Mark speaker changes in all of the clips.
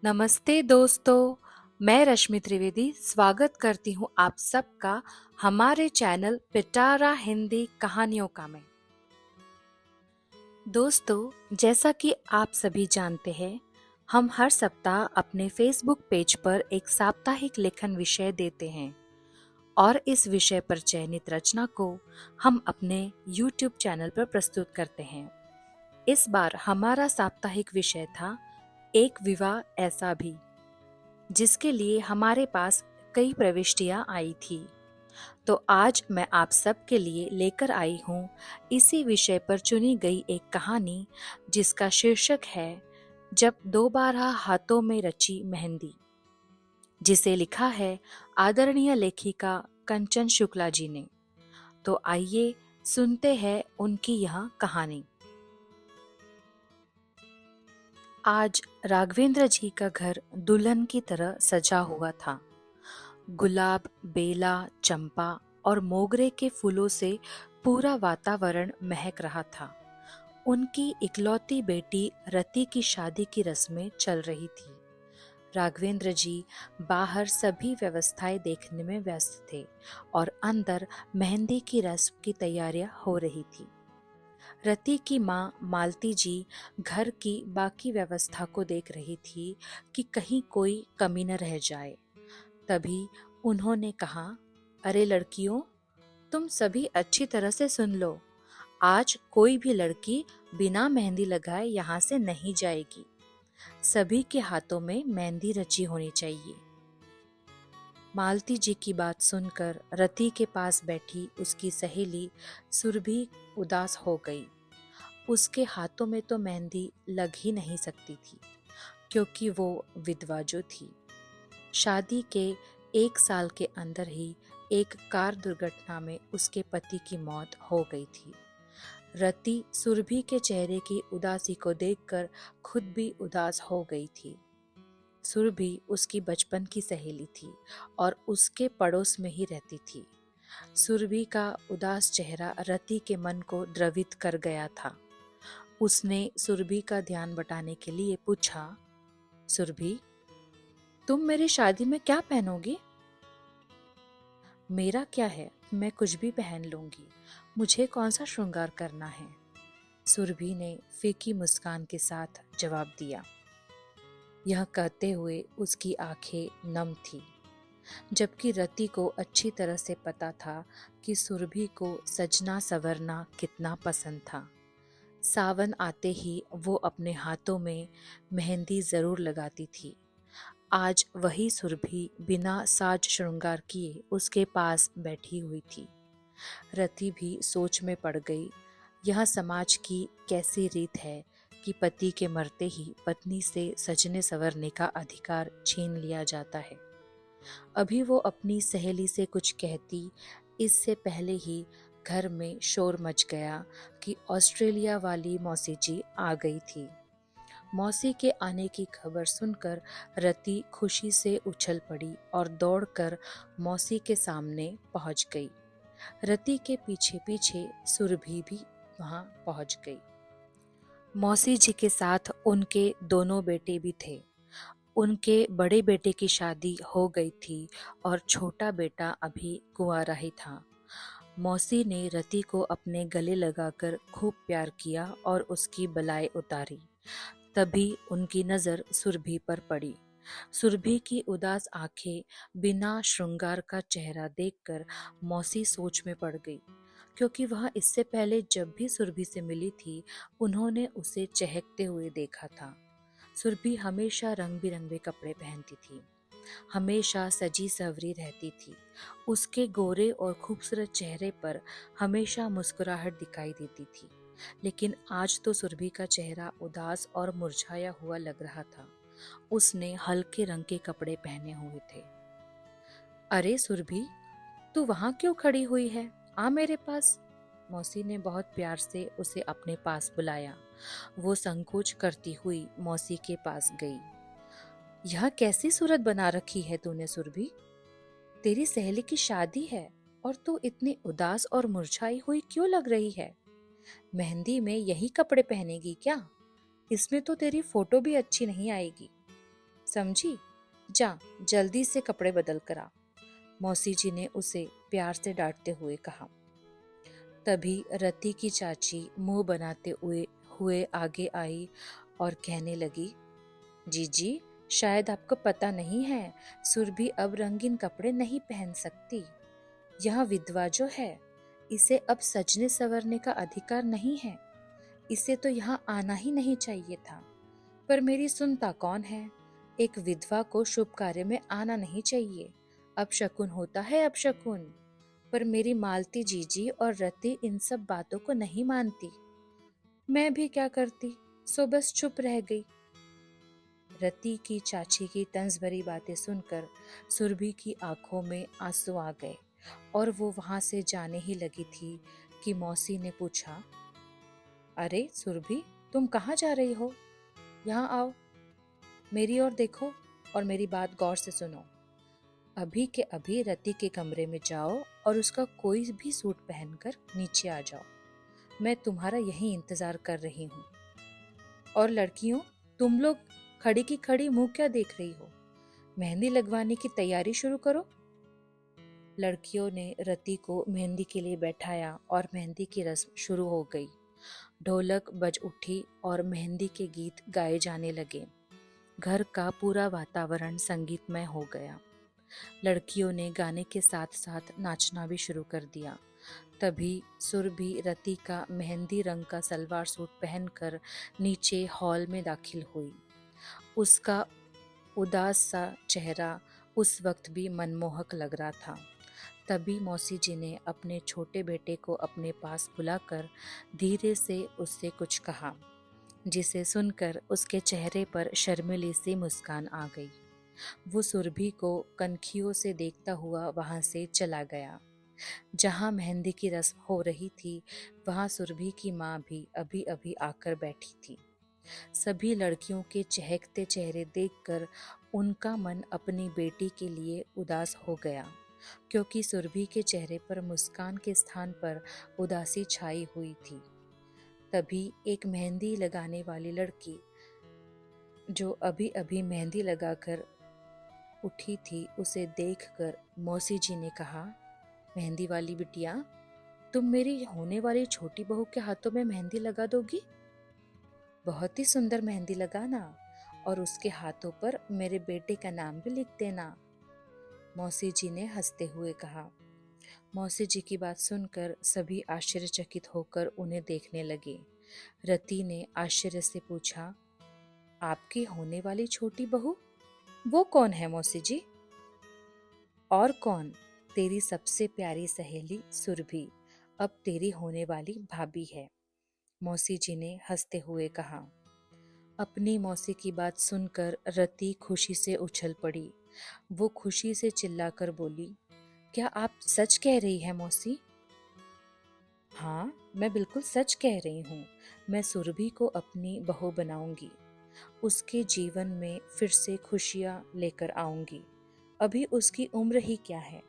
Speaker 1: नमस्ते दोस्तों, मैं रश्मि त्रिवेदी स्वागत करती हूँ आप सबका हमारे चैनल पिटारा हिंदी कहानियों का में। दोस्तों, जैसा कि आप सभी जानते हैं, हम हर सप्ताह अपने फेसबुक पेज पर एक साप्ताहिक लेखन विषय देते हैं और इस विषय पर चयनित रचना को हम अपने YouTube चैनल पर प्रस्तुत करते हैं। इस बार हमारा साप्ताहिक विषय था एक विवाह ऐसा भी, जिसके लिए हमारे पास कई प्रविष्टियां आई थी। तो आज मैं आप सब के लिए लेकर आई हूँ इसी विषय पर चुनी गई एक कहानी, जिसका शीर्षक है जब दोबारा हाथों में रची मेहंदी, जिसे लिखा है आदरणीय लेखिका कंचन शुक्ला जी ने। तो आइए सुनते हैं उनकी यह कहानी। आज राघवेंद्र जी का घर दुल्हन की तरह सजा हुआ था। गुलाब, बेला, चंपा और मोगरे के फूलों से पूरा वातावरण महक रहा था। उनकी इकलौती बेटी रति की शादी की रस्में चल रही थी। राघवेंद्र जी बाहर सभी व्यवस्थाएं देखने में व्यस्त थे और अंदर मेहंदी की रस्म की तैयारियां हो रही थी। रति की माँ मालती जी घर की बाकी व्यवस्था को देख रही थी कि कहीं कोई कमी न रह जाए। तभी उन्होंने कहा, अरे लड़कियों, तुम सभी अच्छी तरह से सुन लो। आज कोई भी लड़की बिना मेहंदी लगाए यहाँ से नहीं जाएगी। सभी के हाथों में मेहंदी रची होनी चाहिए। मालती जी की बात सुनकर रति के पास बैठी उसकी सहेली सुरभि उदास हो गई। उसके हाथों में तो मेहंदी लग ही नहीं सकती थी, क्योंकि वो विधवा जो थी। शादी के 1 साल के अंदर ही एक कार दुर्घटना में उसके पति की मौत हो गई थी। रति सुरभि के चेहरे की उदासी को देखकर खुद भी उदास हो गई थी। सुरभि उसकी बचपन की सहेली थी और उसके पड़ोस में ही रहती थी। सुरभि का उदास चेहरा रति के मन को द्रवित कर गया था। उसने सुरभि का ध्यान बटाने के लिए पूछा, सुरभि, तुम मेरी शादी में क्या पहनोगी? मेरा क्या है, मैं कुछ भी पहन लूंगी। मुझे कौन सा श्रृंगार करना है? सुरभि ने फीकी मुस्कान के साथ जवाब दिया। यह कहते हुए उसकी आंखें नम थी, जबकि रति को अच्छी तरह से पता था कि सुरभि को सजना सवरना कितना पसंद था। सावन आते ही वो अपने हाथों में मेहंदी जरूर लगाती थी। आज वही सुरभि बिना साज श्रृंगार किए उसके पास बैठी हुई थी। रति भी सोच में पड़ गई। यह समाज की कैसी रीत है कि पति के मरते ही पत्नी से सजने संवरने का अधिकार छीन लिया जाता है। अभी वो अपनी सहेली से कुछ कहती, इससे पहले ही घर में शोर मच गया कि ऑस्ट्रेलिया वाली मौसी जी आ गई थी। मौसी के आने की खबर सुनकर रति खुशी से उछल पड़ी और दौड़कर मौसी के सामने पहुंच गई। रति के पीछे पीछे सुरभि भी वहां पहुंच गई। मौसी जी के साथ उनके दोनों बेटे भी थे। उनके बड़े बेटे की शादी हो गई थी और छोटा बेटा अभी कुंवारा ही था। मौसी ने रति को अपने गले लगाकर खूब प्यार किया और उसकी बलाई उतारी। तभी उनकी नजर सुरभि पर पड़ी। सुरभि की उदास आंखें, बिना श्रृंगार का चेहरा देखकर मौसी सोच में पड़ गई, क्योंकि वह इससे पहले जब भी सुरभि से मिली थी उन्होंने उसे चहकते हुए देखा था। सुरभि हमेशा रंग बिरंगे कपड़े पहनती थी, हमेशा सजी सवरी रहती थी। उसके गोरे और खूबसूरत चेहरे पर हमेशा मुस्कुराहट दिखाई देती थी। लेकिन आज तो सुरभि का चेहरा उदास और मुरझाया हुआ लग रहा था। उसने हल्के रंग के कपड़े पहने हुए थे। अरे सुरभि, तू वहां क्यों खड़ी हुई है? आ मेरे पास। मौसी ने बहुत प्यार से उसे अपने पास बुलाया। वो संकोच करती हुई मौसी के पास गई। यह कैसी सूरत बना रखी है तूने सुरभि? तेरी सहेली की शादी है और तू इतनी उदास और मुरझाई हुई क्यों लग रही है? मेहंदी में यही कपड़े पहनेगी क्या? इसमें तो तेरी फोटो भी अच्छी नहीं आएगी। समझी? जा, जल्दी से कपड़े बदल कर आ। मौसी जी ने उसे प्यार से डांटते हुए कहा। तभी रति की चाची मुंह बनाते हुए आगे आई और कहने लगी, जीजी, शायद आपको पता नहीं है, सुरभि अब रंगीन कपड़े नहीं पहन सकती। यह विधवा जो है, इसे अब सजने संवरने का अधिकार नहीं है। इसे तो यहाँ आना ही नहीं चाहिए था। पर मेरी सुनता कौन है? एक विधवा को शुभ कार्य में आना नहीं चाहिए। अपशकुन होता है, अपशकुन। पर मेरी मालती जीजी और रति इन सब बातों को नहीं मानती। मैं भी क्या करती, सो बस चुप रह गई। रति की चाची की तंज भरी बातें सुनकर सुरभि की आंखों में आंसू आ गए और वो वहां से जाने ही लगी थी कि मौसी ने पूछा, अरे सुरभि, तुम कहाँ जा रही हो? यहाँ आओ, मेरी ओर देखो और मेरी बात गौर से सुनो। अभी के अभी रति के कमरे में जाओ और उसका कोई भी सूट पहनकर नीचे आ जाओ। मैं तुम्हारा यही इंतजार कर रही हूँ। और लड़कियों, तुम लोग खड़ी की खड़ी मुंह क्या देख रही हो? मेहंदी लगवाने की तैयारी शुरू करो। लड़कियों ने रति को मेहंदी के लिए बैठाया और मेहंदी की रस्म शुरू हो गई। ढोलक बज उठी और मेहंदी के गीत गाए जाने लगे। घर का पूरा वातावरण संगीतमय हो गया। लड़कियों ने गाने के साथ साथ नाचना भी शुरू कर दिया। तभी सुरभि रति का मेहंदी रंग का सलवार सूट पहनकर नीचे हॉल में दाखिल हुई। उसका उदास सा चेहरा उस वक्त भी मनमोहक लग रहा था। तभी मौसी जी ने अपने छोटे बेटे को अपने पास बुलाकर धीरे से उससे कुछ कहा, जिसे सुनकर उसके चेहरे पर शर्मीली सी मुस्कान आ गई। वो सुरभि को कनखियों से देखता हुआ वहां से चला गया। जहां मेहंदी की रस्म हो रही थी, वहां सुरभि की माँ भी अभी अभी आकर बैठी थी। सभी लड़कियों के चहकते चेहरे देखकर उनका मन अपनी बेटी के लिए उदास हो गया, क्योंकि सुरभि के चेहरे पर मुस्कान के स्थान पर उदासी छाई हुई थी। तभी एक मेहंदी लगाने वाली लड़की, जो अभी अभी मेहंदी लगाकर उठी थी, उसे देखकर मौसी जी ने कहा, मेहंदी वाली बिटिया, तुम मेरी होने वाली छोटी बहू के हाथों में मेहंदी लगा दोगी? बहुत ही सुंदर मेहंदी लगाना और उसके हाथों पर मेरे बेटे का नाम भी लिख देना। मौसी जी ने हंसते हुए कहा। मौसी जी की बात सुनकर सभी आश्चर्यचकित होकर उन्हें देखने लगे। रति ने आश्चर्य से पूछा, आपकी होने वाली छोटी बहू? वो कौन है मौसी जी? और कौन, तेरी सबसे प्यारी सहेली सुरभि, अब तेरी होने वाली भाभी है। मौसी जी ने हंसते हुए कहा। अपनी मौसी की बात सुनकर रति खुशी से उछल पड़ी। वो खुशी से चिल्लाकर बोली, क्या आप सच कह रही है मौसी? हाँ, मैं बिल्कुल सच कह रही हूँ। मैं सुरभि को अपनी बहू बनाऊंगी। उसके जीवन में फिर से खुशियाँ लेकर आऊंगी। अभी उसकी उम्र ही क्या है।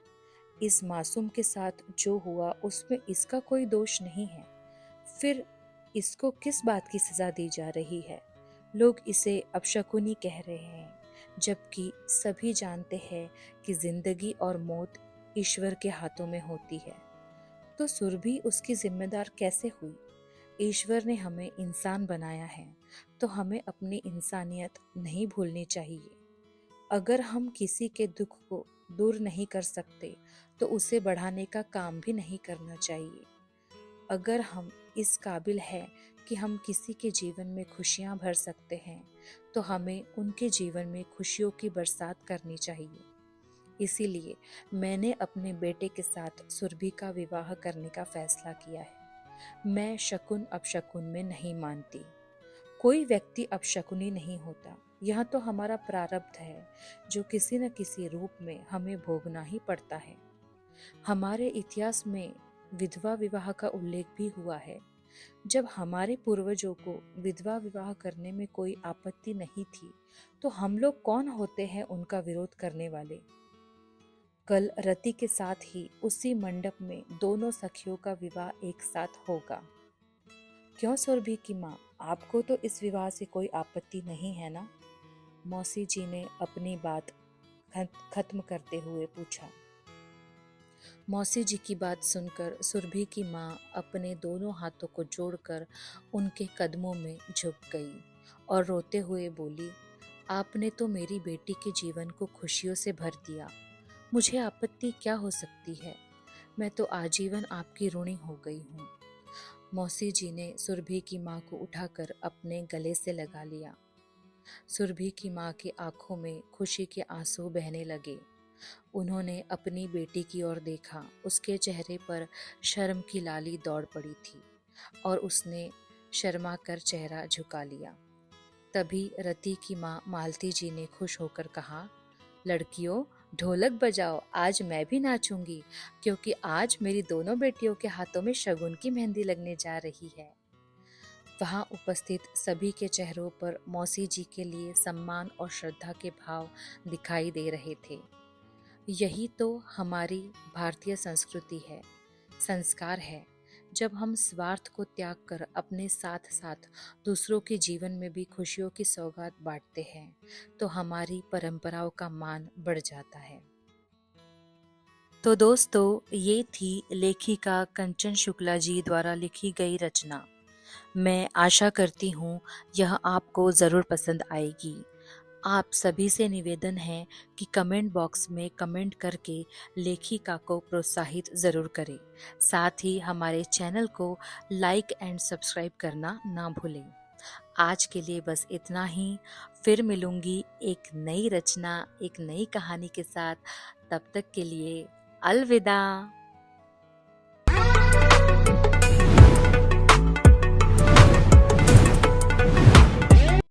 Speaker 1: इस मासूम के साथ जो हुआ उसमें इसका कोई दोष नहीं है। फिर इसको किस बात की सजा दी जा रही है? लोग इसे अपशकुनी कह रहे हैं, जबकि सभी जानते हैं कि जिंदगी और मौत ईश्वर के हाथों में होती है। तो सुरभि उसकी जिम्मेदार कैसे हुई? ईश्वर ने हमें इंसान बनाया है, तो हमें अपनी इंसानियत नहीं भूलनी चाहिए। अगर हम किसी के दुख को दूर नहीं कर सकते, तो उसे बढ़ाने का काम भी नहीं करना चाहिए। अगर हम इस काबिल हैं कि हम किसी के जीवन में खुशियां भर सकते हैं, तो हमें उनके जीवन में खुशियों की बरसात करनी चाहिए। इसीलिए मैंने अपने बेटे के साथ सुरभि का विवाह करने का फैसला किया है। मैं शकुन अपशकुन में नहीं मानती। कोई व्यक्ति अपशकुनी नहीं होता। यह तो हमारा प्रारब्ध है, जो किसी न किसी रूप में हमें भोगना ही पड़ता है। हमारे इतिहास में विधवा विवाह का उल्लेख भी हुआ है। जब हमारे पूर्वजों को विधवा विवाह करने में कोई आपत्ति नहीं थी, तो हम लोग कौन होते हैं उनका विरोध करने वाले। कल रति के साथ ही उसी मंडप में दोनों सखियों का विवाह एक साथ होगा। क्यों सुरभि की माँ, आपको तो इस विवाह से कोई आपत्ति नहीं है ना? मौसी जी ने अपनी बात खत्म करते हुए पूछा। मौसी जी की बात सुनकर सुरभि की माँ अपने दोनों हाथों को जोड़कर उनके कदमों में झुक गई और रोते हुए बोली, आपने तो मेरी बेटी के जीवन को खुशियों से भर दिया। मुझे आपत्ति क्या हो सकती है? मैं तो आजीवन आपकी ऋणी हो गई हूँ। मौसी जी ने सुरभि की माँ को उठाकर अपने गले से लगा लिया। सुरभि की माँ की आंखों में खुशी के आंसू बहने लगे। उन्होंने अपनी बेटी की ओर देखा। उसके चेहरे पर शर्म की लाली दौड़ पड़ी थी और उसने शर्मा कर चेहरा झुका लिया। तभी रति की माँ मालती जी ने खुश होकर कहा, लड़कियों, ढोलक बजाओ, आज मैं भी नाचूंगी, क्योंकि आज मेरी दोनों बेटियों के हाथों में शगुन की मेहंदी लगने जा रही है। वहां उपस्थित सभी के चेहरों पर मौसी जी के लिए सम्मान और श्रद्धा के भाव दिखाई दे रहे थे। यही तो हमारी भारतीय संस्कृति है, संस्कार है। जब हम स्वार्थ को त्याग कर अपने साथ साथ दूसरों के जीवन में भी खुशियों की सौगात बांटते हैं, तो हमारी परंपराओं का मान बढ़ जाता है। तो दोस्तों, ये थी लेखिका कंचन शुक्ला जी द्वारा लिखी गई रचना। मैं आशा करती हूँ यह आपको ज़रूर पसंद आएगी। आप सभी से निवेदन है कि कमेंट बॉक्स में कमेंट करके लेखिका को प्रोत्साहित ज़रूर करें। साथ ही हमारे चैनल को लाइक एंड सब्सक्राइब करना ना भूलें। आज के लिए बस इतना ही। फिर मिलूंगी एक नई रचना, एक नई कहानी के साथ। तब तक के लिए अलविदा।